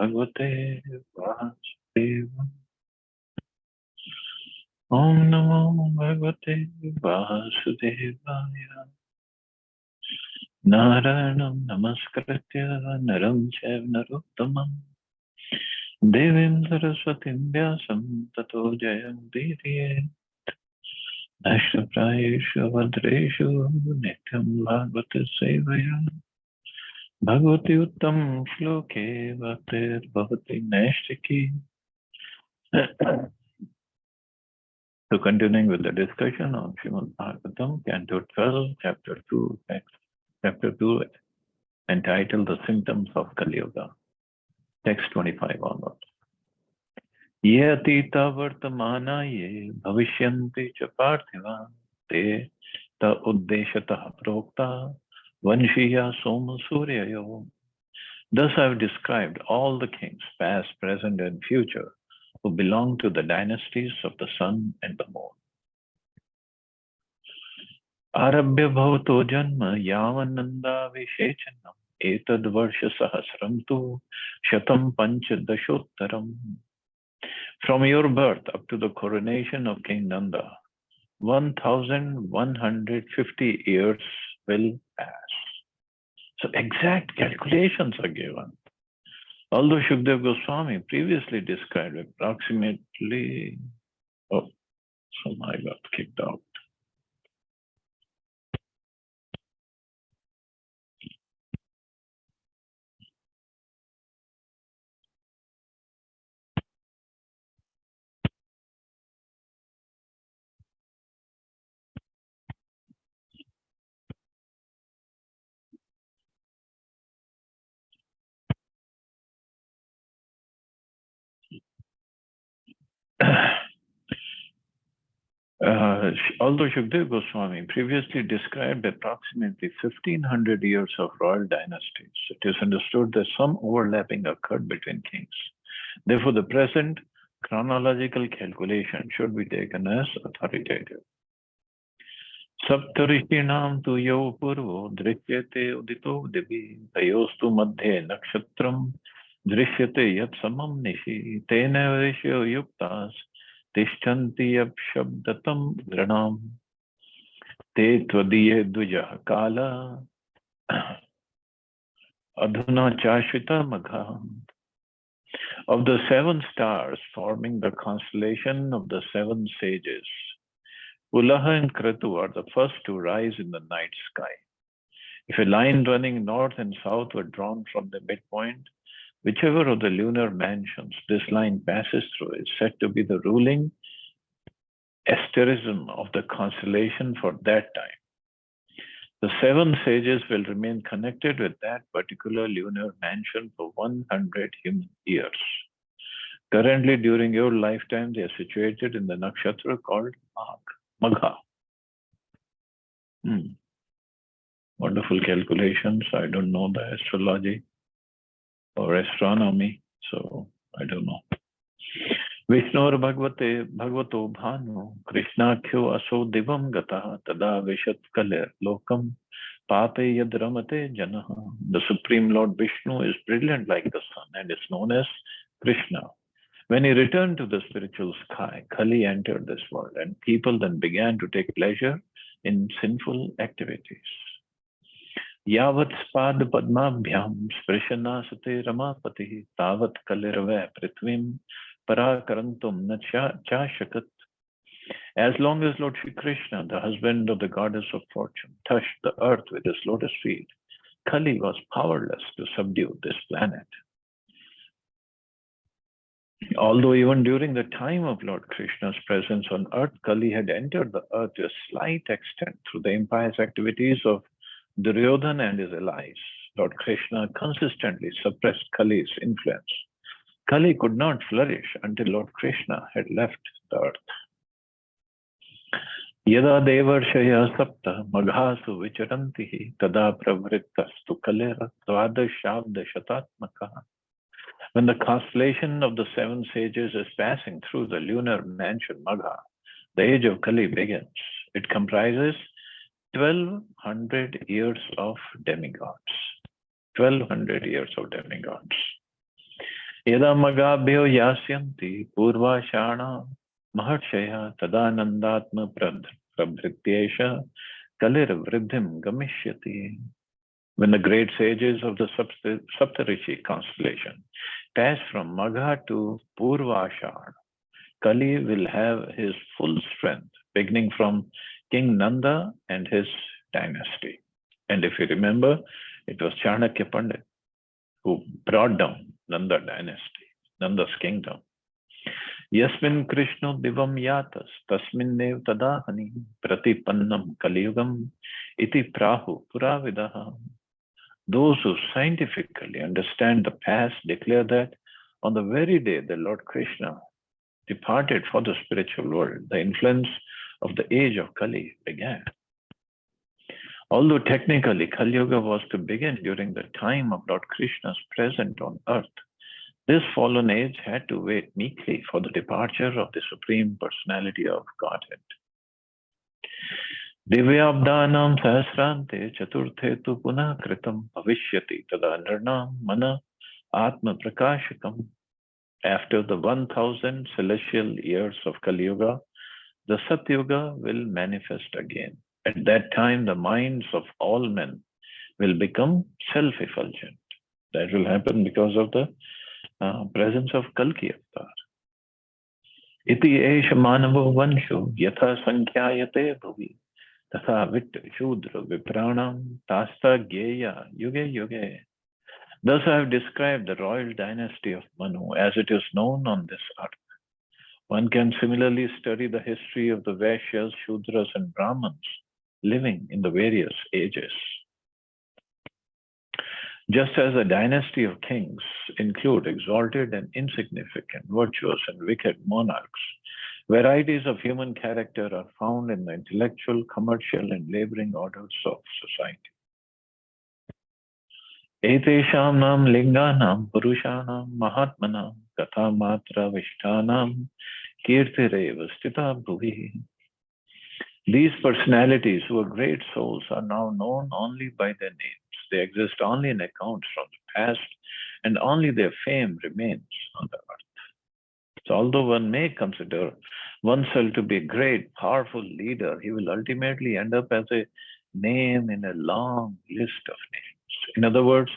Bhagavate Vasudevaya. Om Namo Bhagavate Vasudevaya. Narayanam Namaskritya Naram Chaiva Narottamam Devim Saraswatim Vyasam Tato Jayam Diriye Ashtaprayeshu Vadreshu Nityam Bhagavata Sevaya Bhagavati Uttam Shloke Bhaktir Bhavati Naishtiki. So continuing with the discussion on Srimad Bhagavatam, Canto 12, Chapter 2, Chapter 2, entitled The Symptoms of Kali Yuga. Text 25 onwards. Ye atita vartamana ye bhavishyanti cha parthiva te ta uddeshatah prokta vanshiya soma suryayo. Thus I have described all the kings, past, present, and future, who belong to the dynasties of the sun and the moon. Arabhya bhavato janma yavananda vishechanam etad varsha sahasram tu shatam panchadashottaram. From your birth up to the coronation of King Nanda, 1150 years will pass. So exact calculations are given. Although Shukdev Goswami previously described approximately, oh, so I got kicked out. Although Shukdev Goswami previously described approximately 1500 years of royal dynasties, it is understood that some overlapping occurred between kings. Therefore, the present chronological calculation should be taken as authoritative. Saptarishinam tu yo purvo drishyate udito divi tayostu madhye nakshatram drishyate yat samam nishi tena vishyo yuktas Tishtanti shabdatam dranam te tvadiye dvija kala adhuna chashvita magha. Of the 7 stars forming the constellation of the 7 sages, Pulaha and Kratu are the first to rise in the night sky. If a line running north and south were drawn from the midpoint, whichever of the lunar mansions this line passes through is said to be the ruling asterism of the constellation for that time. The 7 sages will remain connected with that particular lunar mansion for 100 human years. Currently, during your lifetime, they are situated in the nakshatra called Magha. Wonderful calculations. I don't know the astrology or astronomy, so I don't know. Vishnur Bhagavato Bhanu Krishnakyo Aso Divam Gata Tada Vishat Kaler Lokam Pape Yadramate Janaha. The Supreme Lord Vishnu is brilliant like the sun and is known as Krishna. When he returned to the spiritual sky, Kali entered this world and people then began to take pleasure in sinful activities. Yavat spad padmabhyam sprishana ramapati tavat kalirve prithvim parakarantum na chashakat. As long as Lord Shri Krishna, the husband of the goddess of fortune, touched the earth with his lotus feet, Kali was powerless to subdue this planet. Although even during the time of Lord Krishna's presence on earth, Kali had entered the earth to a slight extent through the impious activities of Duryodhana and his allies. Lord Krishna consistently suppressed Kali's influence. Kali could not flourish until Lord Krishna had left the earth. Yada devarshaya sapta maghasu vicharantihi tada pravrittastu kalera tvadashavda shatatmaka. When the constellation of the 7 sages is passing through the lunar mansion Magha, the age of Kali begins. It comprises 1200 years of demigods. 1200 years of demigods. Yada magabhyo yasyanti purvashana maharshaya tadanandatma prabhrityesha kalir vridhim gamishyati. When the great sages of the Saptarishi constellation pass from Magha to Purvashana, Kali will have his full strength, beginning from King Nanda and his dynasty. And if you remember, it was Chanakya Pandit who brought down Nanda dynasty, Nanda's kingdom. Yasmin Krishna Divam Yatas Tasmin Nev Tadahani Pratipannam Kaliyugam Iti Prahu Puravidaha. Those who scientifically understand the past declare that on the very day the Lord Krishna departed for the spiritual world, the influence of the age of Kali began. Although technically Kali Yuga was to begin during the time of Lord Krishna's presence on earth, this fallen age had to wait meekly for the departure of the Supreme Personality of Godhead. Divyabdanam sahasrante chaturthe tu punah kritam bhavishyati tada nirnam mana atma prakashakam. After the 1000 celestial years of Kali Yuga, the Satyuga will manifest again. At that time, the minds of all men will become self-effulgent. That will happen because of the presence of Kalki Avatar. Iti esha manavo vansho yatha sankhyaayate bhuvi tatha vitta shudra vipranam tasta gyeya yuge yuge. Thus I have described the royal dynasty of Manu as it is known on this earth. One can similarly study the history of the Vaishyas, Shudras and Brahmins living in the various ages. Just as a dynasty of kings include exalted and insignificant, virtuous and wicked monarchs, varieties of human character are found in the intellectual, commercial and laboring orders of society. Etesham nam linganam purushanam mahatmanam katha matra vishtanam kirtireva stita bhuvi. These personalities who are great souls are now known only by their names. They exist only in accounts from the past and only their fame remains on the earth. So although one may consider oneself to be a great, powerful leader, he will ultimately end up as a name in a long list of names. In other words,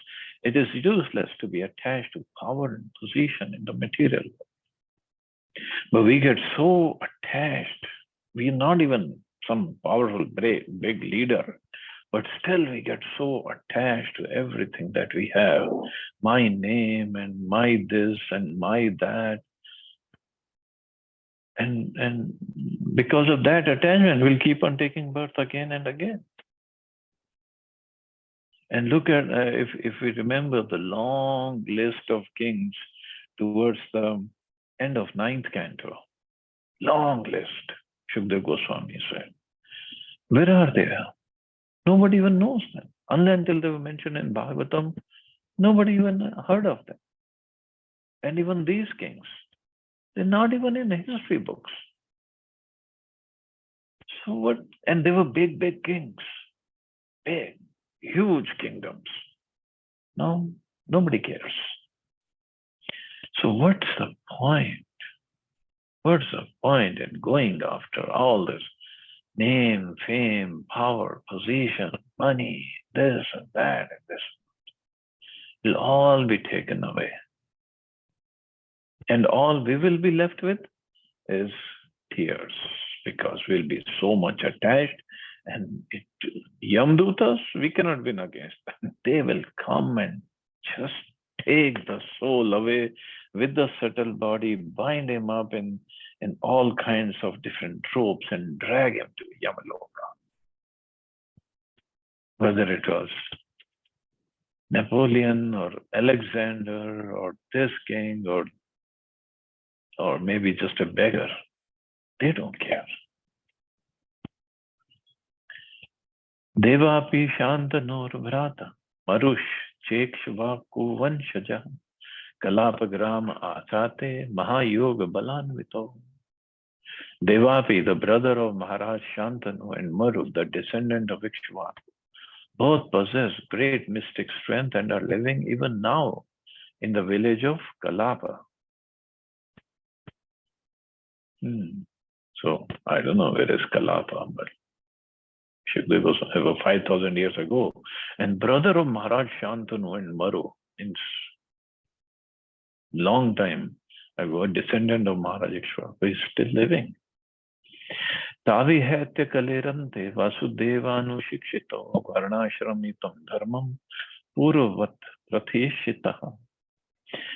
it is useless to be attached to power and position in the material world. But we get so attached. We are not even some powerful, big leader, but still we get so attached to everything that we have. My name and my this and my that. And because of that attachment, we'll keep on taking birth again and again. And look at, if we remember the long list of kings towards the end of 9th canto, long list, Shukdev Goswami said. Where are they? Nobody even knows them. Until they were mentioned in Bhagavatam, nobody even heard of them. And even these kings, they're not even in the history books. So what? And they were big kings, big, huge kingdoms. Now, nobody cares. So what's the point? What's the point in going after all this name, fame, power, position, money, this and that and this? Will all be taken away. And all we will be left with is tears, because we'll be so much attached. And Yamdutas, we cannot win against them. They will come and just take the soul away with the subtle body, bind him up in all kinds of different ropes and drag him to Yamaloka. Whether it was Napoleon or Alexander or this king or maybe just a beggar, they don't care. Devapi Shantanur Vrata Marush Chekshva Kuvanshaja Kalapagram Asate Mahayoga Balanvito. Devapi, the brother of Maharaj Shantanu, and Maru, the descendant of Ikshvaku, both possess great mystic strength and are living even now in the village of Kalapa. So I don't know where is Kalapa, but Shukdev was over 5,000 years ago. And brother of Maharaj Shantanu and Maru, in long time ago, a descendant of Maharaj Ikshwa, who is still living. Tavi Hatya Kalerante Vasudevanu Shikshito Varnashramitam Dharmam Purvat Prathishitaha.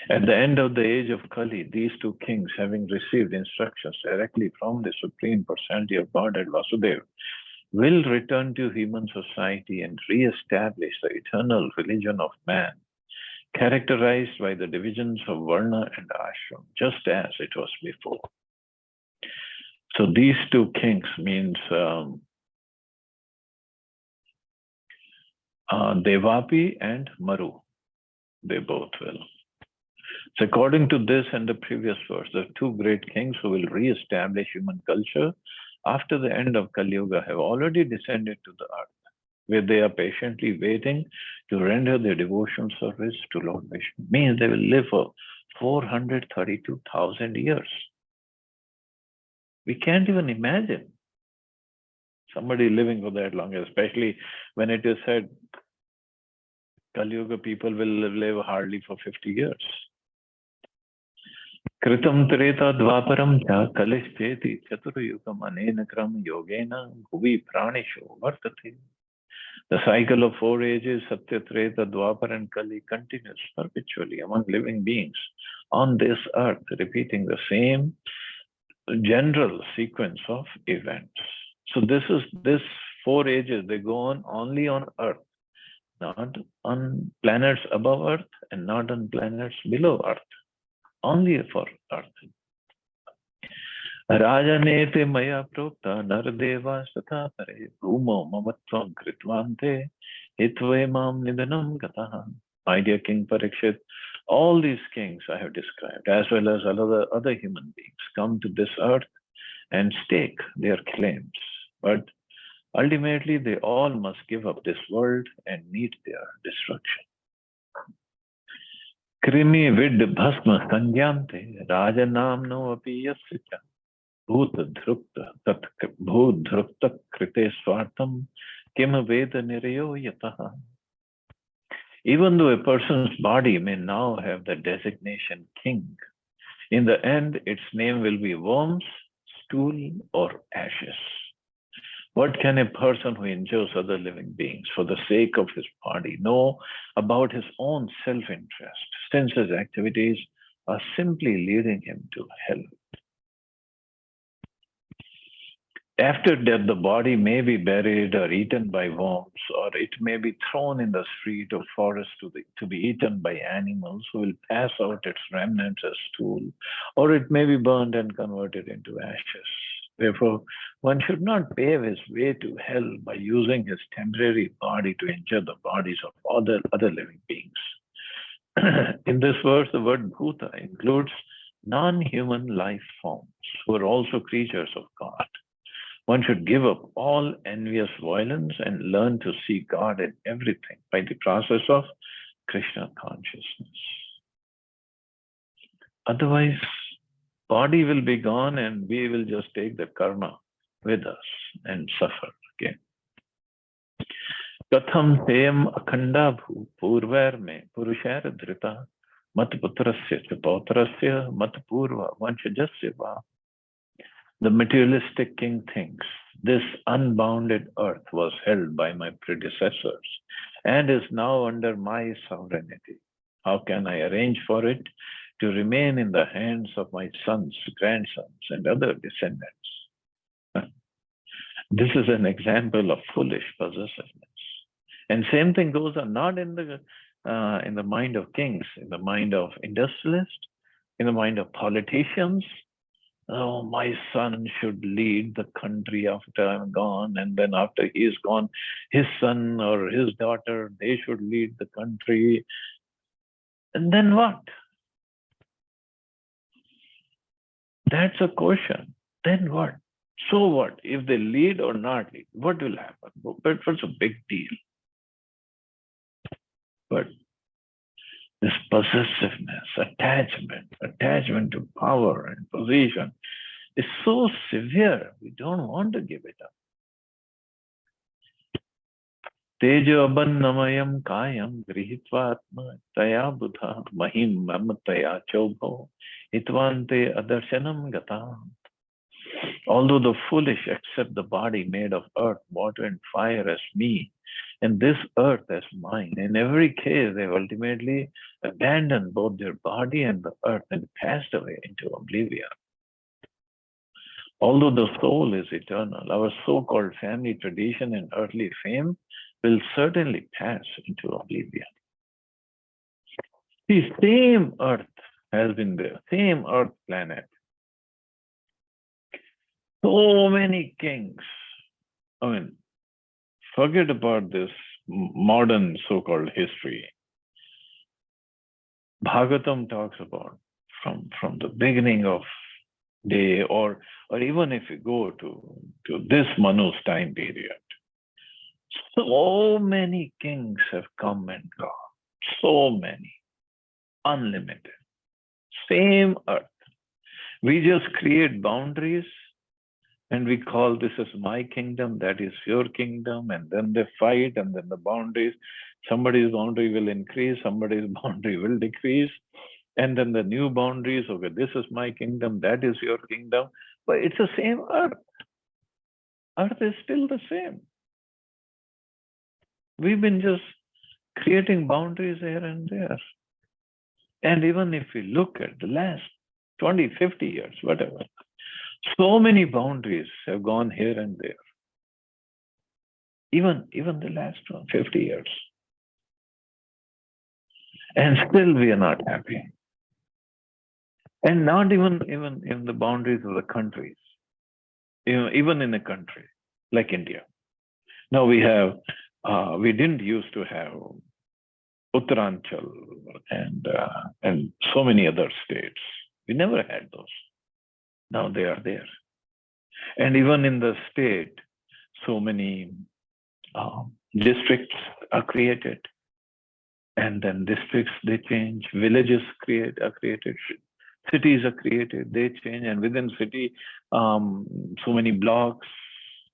At the end of the age of Kali, these two kings, having received instructions directly from the Supreme Personality of Godhead Vasudeva, will return to human society and re-establish the eternal religion of man, characterized by the divisions of Varna and Ashram, just as it was before. So these two kings means Devapi and Maru. They both will. So according to this and the previous verse, the two great kings who will re-establish human culture after the end of Kali Yuga have already descended to the earth, where they are patiently waiting to render their devotional service to Lord Vishnu. Means they will live for 432,000 years. We can't even imagine somebody living for that long, especially when it is said Kali Yuga people will live hardly for 50 years. Kritam Treta Dvaparam Cha Kalishcheti Chaturayukam Anena Kram Yogena Bhuvi Pranisho Vartate. The cycle of 4 ages, Satya, Treta, Dwapar and Kali, continues perpetually among living beings on this earth, repeating the same general sequence of events. So this 4 ages, they go on only on earth, not on planets above earth and not on planets below earth, only for earth. Rajanete maya prokta naradeva satha pare bhumo mamatvam kritvante hitve mam nidanam gataha. My dear King Parikshit, all these kings I have described, as well as other human beings, come to this earth and stake their claims. But ultimately, they all must give up this world and meet their destruction. Krimi vid bhasma sanjante rajanamno api yasya Bhudhrukta krite swartam kim veda nirayo yataha. Even though a person's body may now have the designation king, in the end its name will be worms, stool, or ashes. What can a person who injures other living beings for the sake of his body know about his own self-interest, since his activities are simply leading him to hell? After death, the body may be buried or eaten by worms, or it may be thrown in the street or forest to be eaten by animals who will pass out its remnants as stool, or it may be burned and converted into ashes. Therefore, one should not pave his way to hell by using his temporary body to injure the bodies of other living beings. In this verse, the word bhuta includes non-human life forms who are also creatures of God. One should give up all envious violence and learn to see God in everything by the process of Krishna consciousness. Otherwise, body will be gone and we will just take the karma with us and suffer again. Katham teyam akhanda bhu purvair me purushar dhrita mat putrasya cha pautrasya mat purva vanshajasya va. The materialistic king thinks this unbounded earth was held by my predecessors and is now under my sovereignty. How can I arrange for it to remain in the hands of my sons, grandsons, and other descendants? This is an example of foolish possessiveness. And same thing goes on not in the mind of kings, in the mind of industrialists, in the mind of politicians. Oh, my son should lead the country after I'm gone, and then after he is gone, his son or his daughter, they should lead the country. And then what? That's a question. Then what? So what? If they lead or not lead, what will happen? But what's a big deal? But This possessiveness, attachment to power and position is so severe, we don't want to give it up. Tejo abhannamayam kayam grihitvatma taya buddha mahim mamataya chobho hitvante adarshanam gata. Although the foolish accept the body made of earth, water, and fire as me, and this earth as mine, in every case they've ultimately abandoned both their body and the earth and passed away into oblivion. Although the soul is eternal, our so-called family tradition and earthly fame will certainly pass into oblivion. The same earth has been there, same earth planet. So many kings. I mean, forget about this modern so-called history. Bhagavatam talks about from the beginning of day, or even if you go to this Manu's time period, so many kings have come and gone. So many. Unlimited. Same earth. We just create boundaries and we call this as my kingdom, that is your kingdom, and then they fight, and then the boundaries, somebody's boundary will increase, somebody's boundary will decrease, and then the new boundaries, okay, this is my kingdom, that is your kingdom, but it's the same earth. Earth is still the same. We've been just creating boundaries here and there. And even if we look at the last 20, 50 years, whatever, so many boundaries have gone here and there. Even the last 50 years. And still we are not happy. And not even in the boundaries of the countries. Even in a country like India. Now we have, we didn't used to have Uttaranchal and so many other states. We never had those. Now they are there. And even in the state, so many districts are created. And then districts, they change. Villages are created. Cities are created. They change. And within city, so many blocks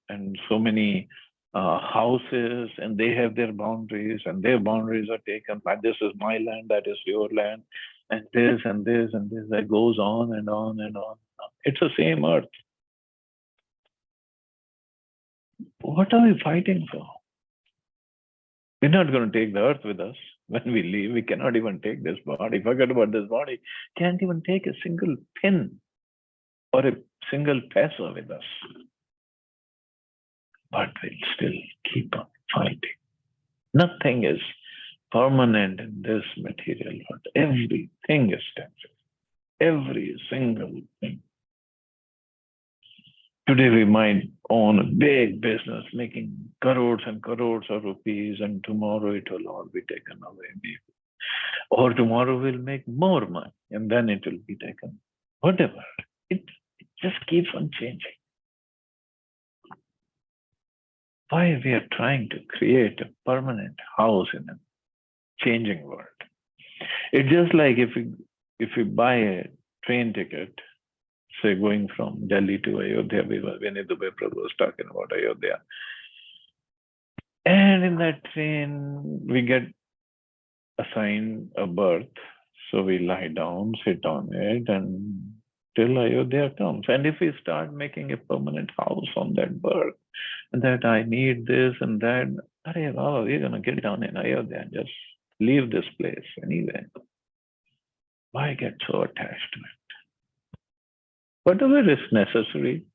and so many houses, and they have their boundaries, and their boundaries are taken. Like, this is my land, that is your land, and this and this and this. That goes on and on and on. It's the same earth. What are we fighting for? We're not going to take the earth with us. When we leave, we cannot even take this body. Forget about this body. Can't even take a single pin or a single peso with us. But we'll still keep on fighting. Nothing is permanent in this material world. Everything is temporary. Every single thing. Today we might own a big business making crores and crores of rupees, and tomorrow it will all be taken away, maybe. Or tomorrow we'll make more money and then it will be taken. Whatever. It just keeps on changing. Why we are trying to create a permanent house in a changing world? It's just like if we buy a train ticket, say going from Delhi to Ayodhya, Vinay Dubey Prabhu was talking about Ayodhya. And in that train, we get assigned a berth. So we lie down, sit on it, and till Ayodhya comes. And if we start making a permanent house on that berth, and that I need this and that, we're going to get down in Ayodhya and just leave this place anyway. Why get so attached to it? Whatever is necessary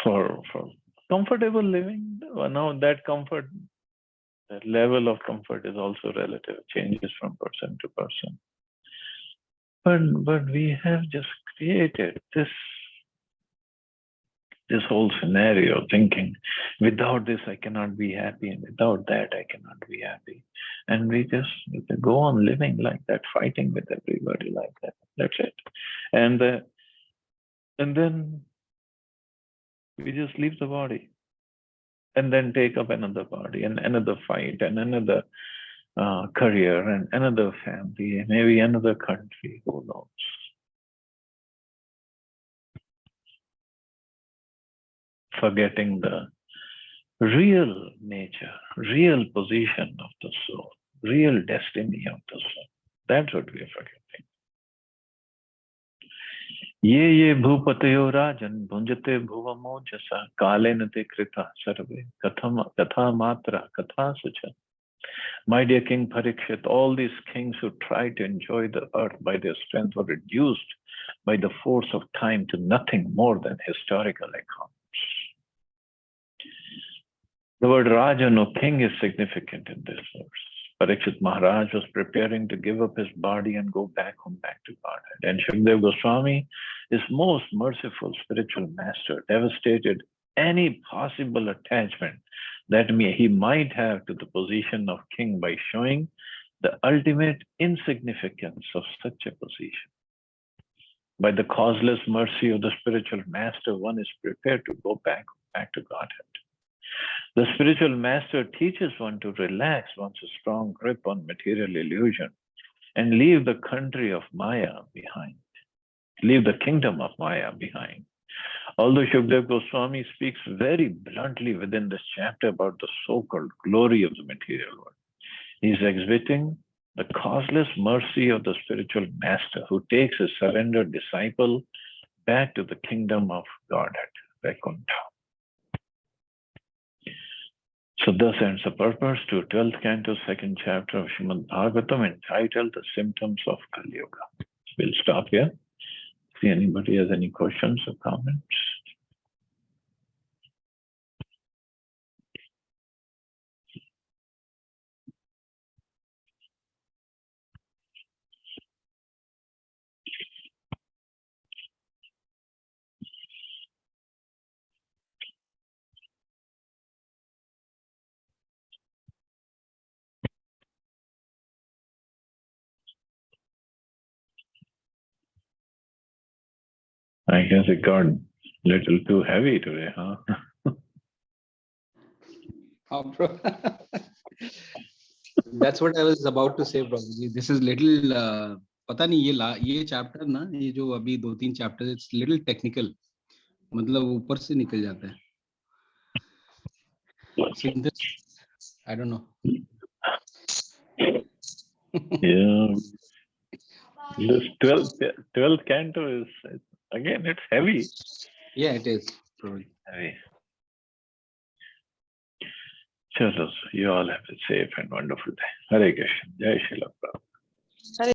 for comfortable living, now that comfort, that level of comfort is also relative, changes from person to person. But we have just created this whole scenario, thinking, without this I cannot be happy, and without that I cannot be happy. And we just go on living like that, fighting with everybody like that. That's it. And then we just leave the body and then take up another body and another fight and another career and another family, maybe another country, who knows? Forgetting the real nature, real position of the soul, real destiny of the soul. That's what we are forgetting. Ye bhupatayo rajan bhunjate bhuvamo jasa kalena te krita sarve katha matra katha sucha. My dear King Parikshit, all these kings who tried to enjoy the earth by their strength were reduced by the force of time to nothing more than historical accounts. The word Rajan or king is significant in this verse. Parikshit Maharaj was preparing to give up his body and go back home, back to Godhead. And Shukdev Goswami, his most merciful spiritual master, devastated any possible attachment that he might have to the position of king by showing the ultimate insignificance of such a position. By the causeless mercy of the spiritual master, one is prepared to go back to Godhead. The spiritual master teaches one to relax one's strong grip on material illusion and leave the country of Maya behind, leave the kingdom of Maya behind. Although Shukdev Goswami speaks very bluntly within this chapter about the so-called glory of the material world, he is exhibiting the causeless mercy of the spiritual master who takes a surrendered disciple back to the kingdom of Godhead, Vaikuntha. So thus ends the purpose to 12th canto, 2nd chapter of Srimad Bhagavatam, entitled The Symptoms of Kali Yuga. We'll stop here. See anybody has any questions or comments? I guess it got a little too heavy today, huh? Bro. That's what I was about to say, probably. This is little पता नहीं ये chapter ना, ये जो अभी 2-3 chapter, it's little technical, मतलब ऊपर से निकल जाता है. So in this, I don't know. Yeah. This 12th canto is, again, it's heavy. Yeah, it is probably heavy. Chalo, you all have a safe and wonderful day. Hare Krishna. Jai Shri Prabhupada.